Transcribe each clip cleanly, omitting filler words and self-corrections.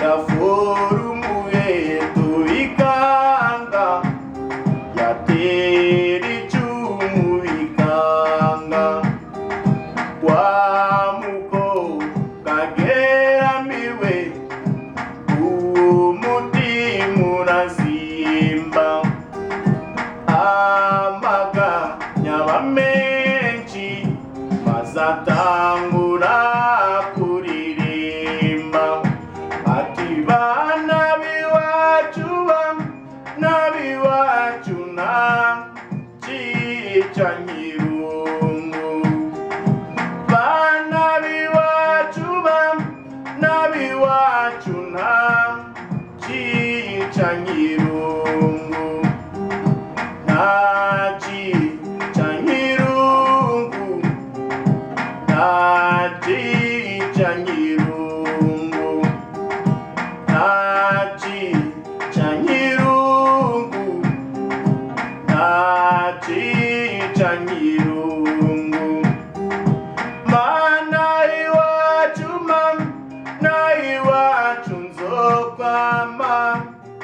yafora umuheto bikanga, yatera icumu bikanga, wa mukobwa ageramiwe umutima urazimba, amaganya aba menshi maze atangura kuririmba ati bana b'iwacu n'ab'iwacu nta cica nyirungu, bana b'iwacu n'ab'iwacu nta cica nyirungu, nta cica nyirungu, nta cica nyirungu, nta cica nyirungu, nta cica nyirungu, mana iwacu na iwacu nzokwama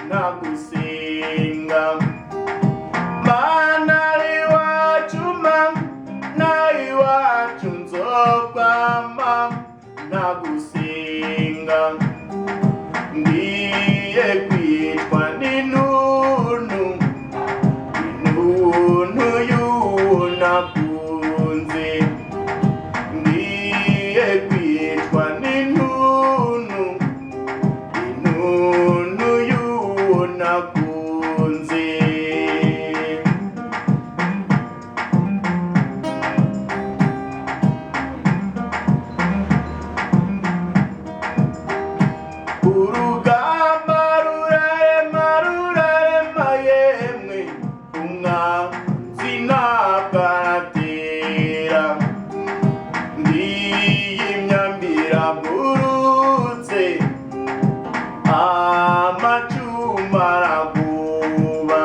nagusenga, mana iwacu na iwacu nzokwama nagusenga, ngiye kwitwa n'intuntu y'uwo nakunze, ngiye kwitwa n'intuntu y'uwo nakunze. Urugamba rurarema yemwe, umwanzi ntabwo aratera, ngiyi imyambira murutse, amacumu araguba,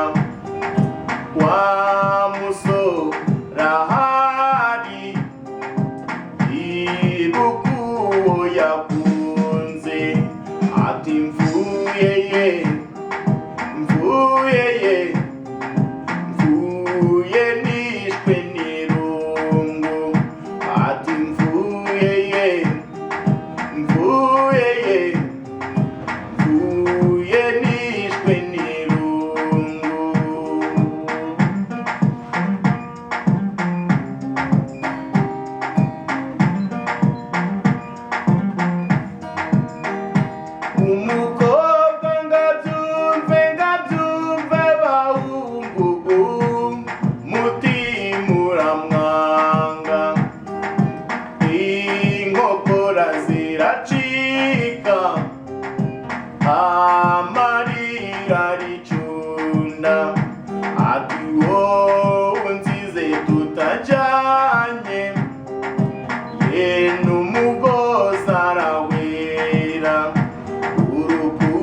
wa musore ahari ibuka uwo yakunze, ati mvuye nishwe n'irungu, ati mvuye nishwe n'irungu. Umukobwa ngabyumve bahungugu, mutima uramwanga, inkokora ziracika, amarira aricunda, ati wowe nzize tutajyanye, ye n'umugozi arawera, urukundo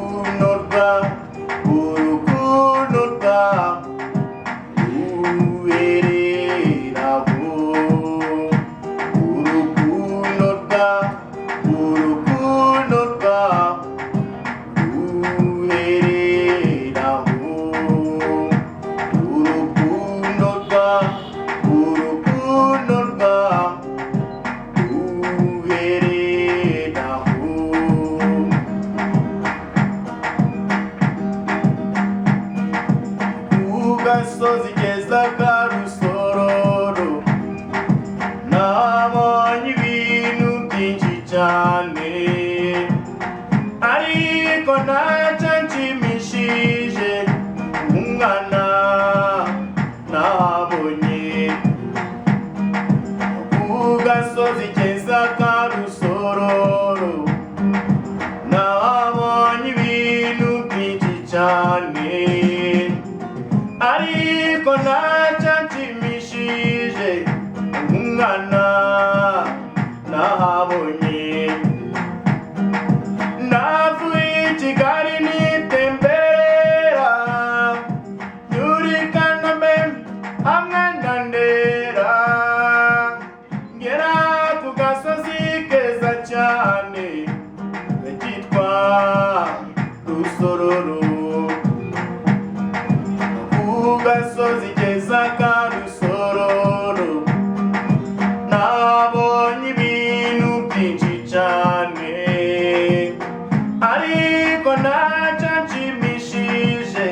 ariko ntacyo nshimishije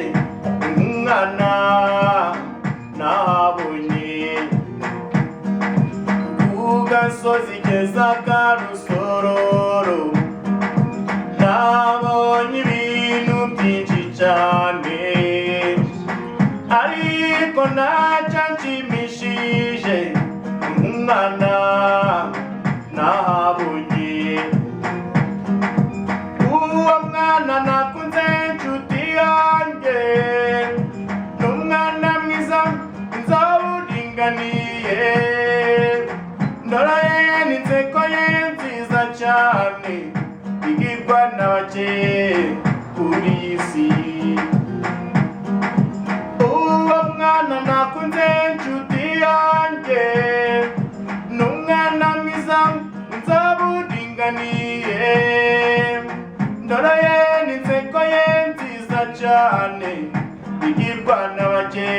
nk'umwana nabonye ku gasozi keza ka Rusororo. Nabonye ibintu byinshi cyane ariko ntacyo nshimishije nk'umwana nabonye. Uwo mwana nakunze inshuti yanjye n'umwana mwiza nzawuringaniye, ndora ye n'inseko ye nziza cyane igirwa na bake kuri isi. Uwo mwana nakunze inshuti yanjye n'umwana mwiza nzawuringaniye, ndora ye n'inseko ye nziza cyane igirwa na bake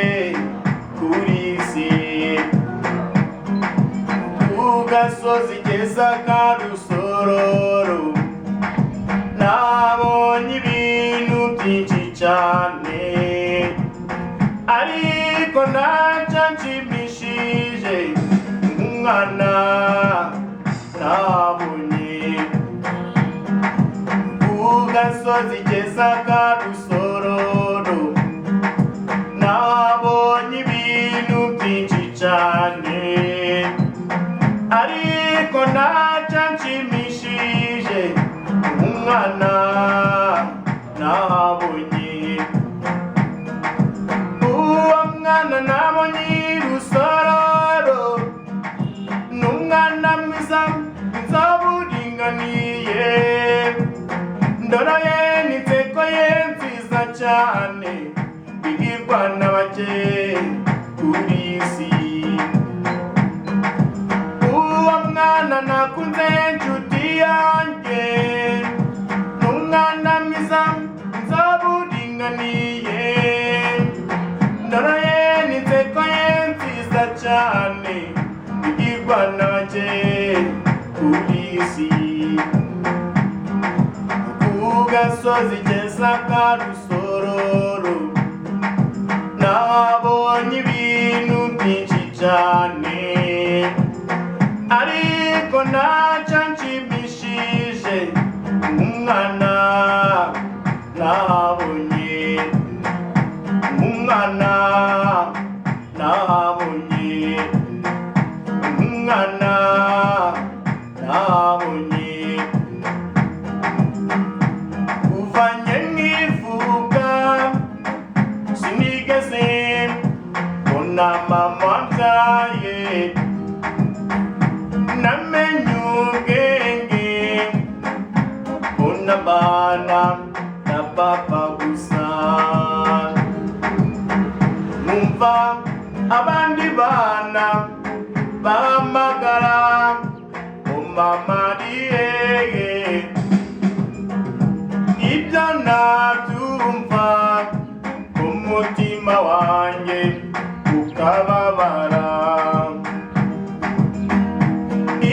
kuri isi. Ku gasozi keza ka Rusororo nabonye ibintu byinshi cyane ariko ntacyo nshimishije nk'umwana nabonye. Ku gasozi keza ka Rusororo nabonye ibintu byinshi cyane ariko ntacyo nshimishije nk'umwana nabonye. Uwo mwana nabonye i Rusororo n'umwana mwiza nzawuringaniye, ndora ye n'inseko ye nziza cyane igirwa na bake kuri isi. Uwo mwana nakunze inshuti yanjye n'umwana mwiza nzawuringaniye, ndora ye n'inseko ye nziza cyane igirwa na bake kuri isi. Ku gasozi keza ka Rusororo nabonye ibintu byinshi cyane ariko ntacyo nshimishije nk'umwana nabonye. Umwana nabonye, umwana nabonye. Kuva njye nkivuka sinigeze mbona mama mbyaye, namenye ubwenge mbona abana na papa gusa. Numva abandi bana bahamagara ngo mama ari hehe, ibyo nabyumva umutima wanjye ukababara.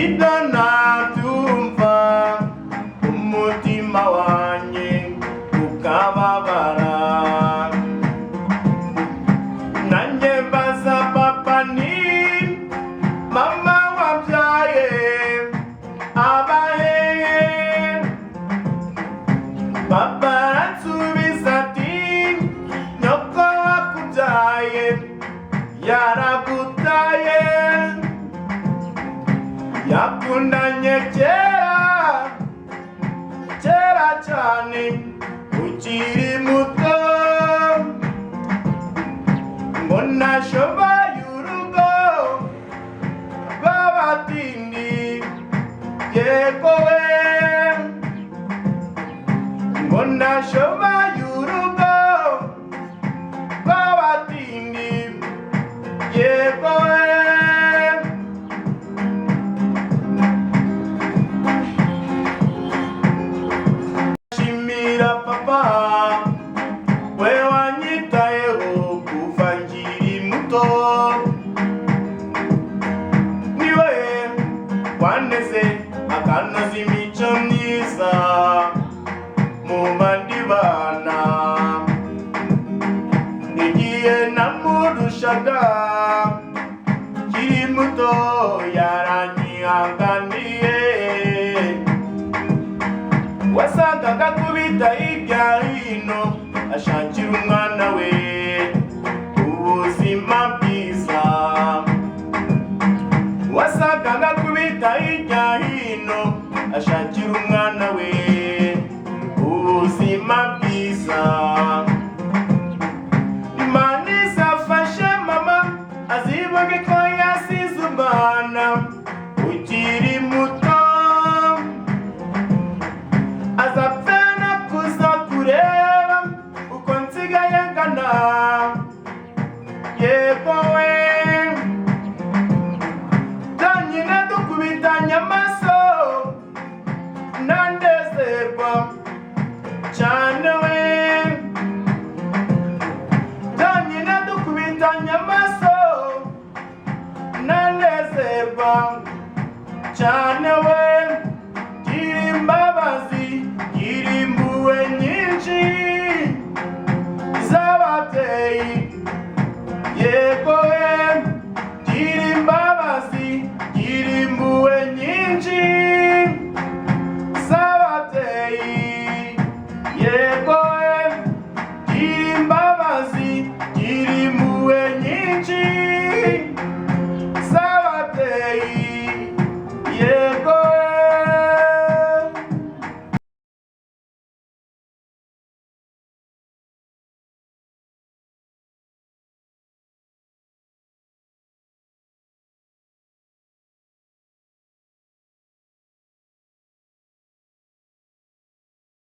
Ibyo nabyumva umutima wanjye ukababara. Nanjye mbaza papa nti mama wabyaye aba hehe, papa aransubiza ati nyoko wakubyaye yaragutaye, yakundanye kera cyane ukiri muto, ngo nashoboye urugo rw'abatindi yego we, ngo nashoboye urugo rw'abatindi yego we. Shimira papa we wanyitayeho kuva nkiri muto, niwe waneze akanoza imico myiza kubita hirya hino ashakira umwana we ubuzima bwiza. Wasaga ngakubita hirya hino ashakira umwana we ubuzima bwiza. Imana izafashe mama azibuke ko yasize umwana ukiri muto, azapfana kuza kureba uko nsigaye ngana. Yego we byonyine dukubitanye amaso nandezerwa cyane we, byonyine dukubitanye amaso nandezerwa cyane we. Gira imbabazi, gira impuhwe nyinshi z'ababyeyi. Yego we gira imbabazi, gira impuhwe nyinshi z'ababyeyi. Yego